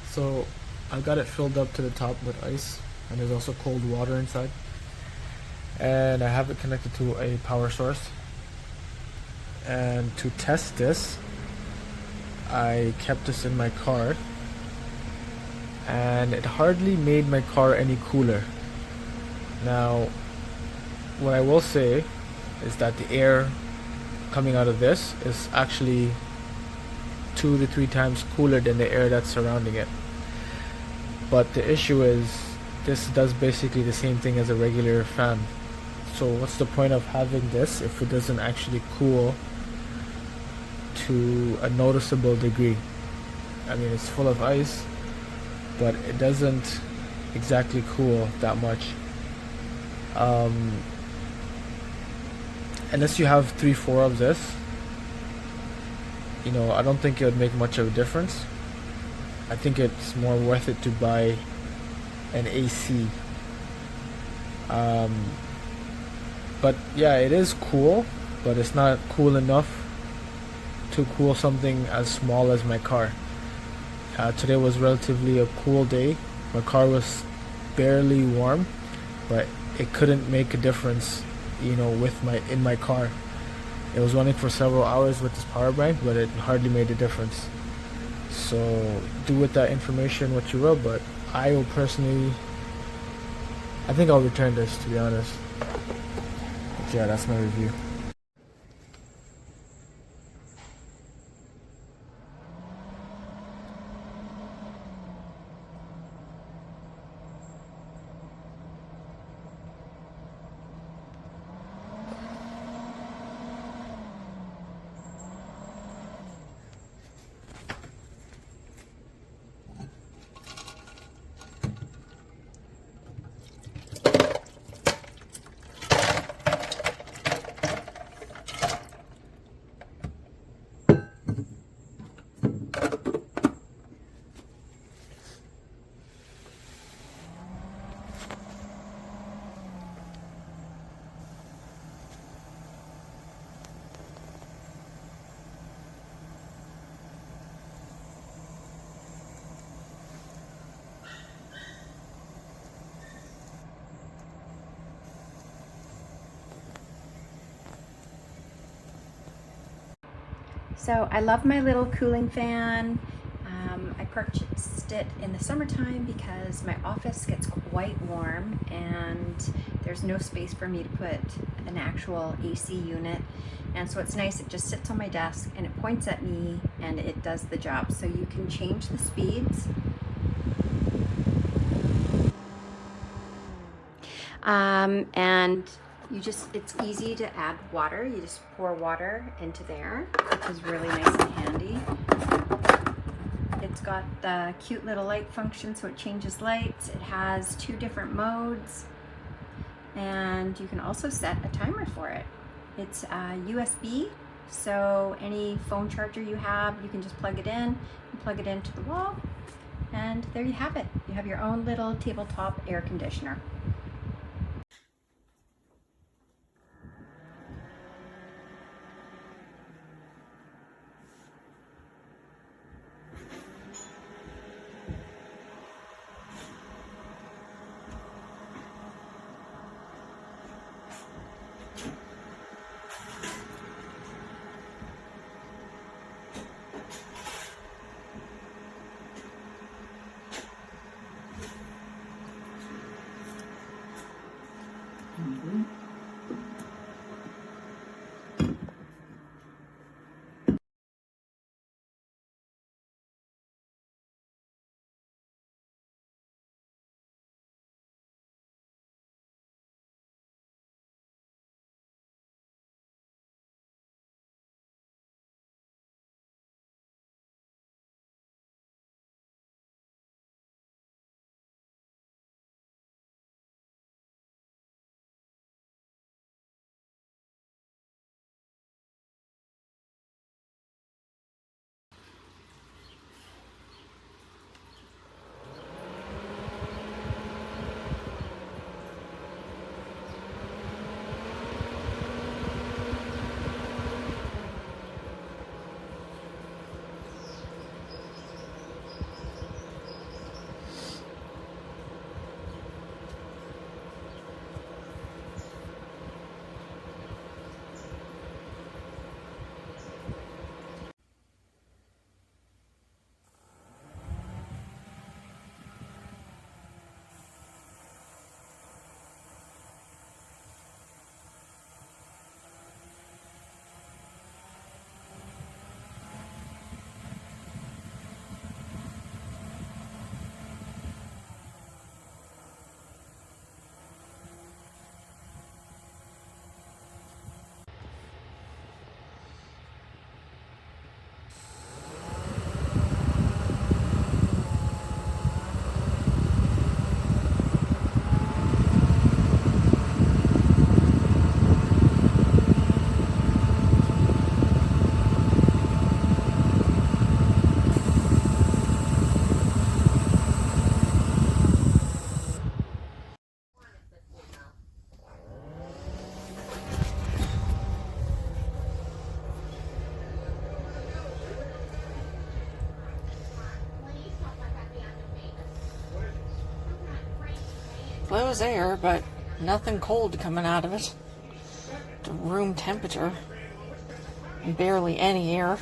So I've got it filled up to the top with ice, and there's also cold water inside. And I have it connected to a power source. And to test this, I kept this in my car, and it hardly made my car any cooler. Now, what I will say is that the air coming out of this is actually 2 to 3 times cooler than the air that's surrounding it. But the issue is, this does basically the same thing as a regular fan. So what's the point of having this if it doesn't actually cool to a noticeable degree? I mean, it's full of ice, but it doesn't exactly cool that much. Um, Unless you have 3, 4 of this, I don't think it would make much of a difference. I think it's more worth it to buy an AC. Um, but yeah, it is cool, but it's not cool enough to cool something as small as my car. Today was relatively a cool day. My car was barely warm, but it couldn't make a difference, with my car. It was running for several hours with this power bank, but it hardly made a difference. So do with that information what you will, but I will personally, I think I'll return this, to be honest. But yeah, that's my review. So I love my little cooling fan. I purchased it in the summertime because my office gets quite warm and there's no space for me to put an actual AC unit. And so it's nice, it just sits on my desk and it points at me and it does the job. So you can change the speeds. And it's easy to add water. You just pour water into there, which is really nice and handy. It's got the cute little light function, so it changes lights. It has 2 different modes, and you can also set a timer for it. It's USB, so any phone charger you have, you can just plug it in and plug it into the wall, and there you have it. You have your own little tabletop air conditioner. flows air, but nothing cold coming out of it. To room temperature. Barely any air.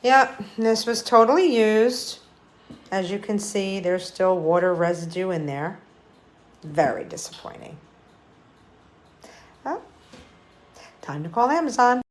Yep, this was totally used. As you can see, there's still water residue in there. Very disappointing. Well, time to call Amazon.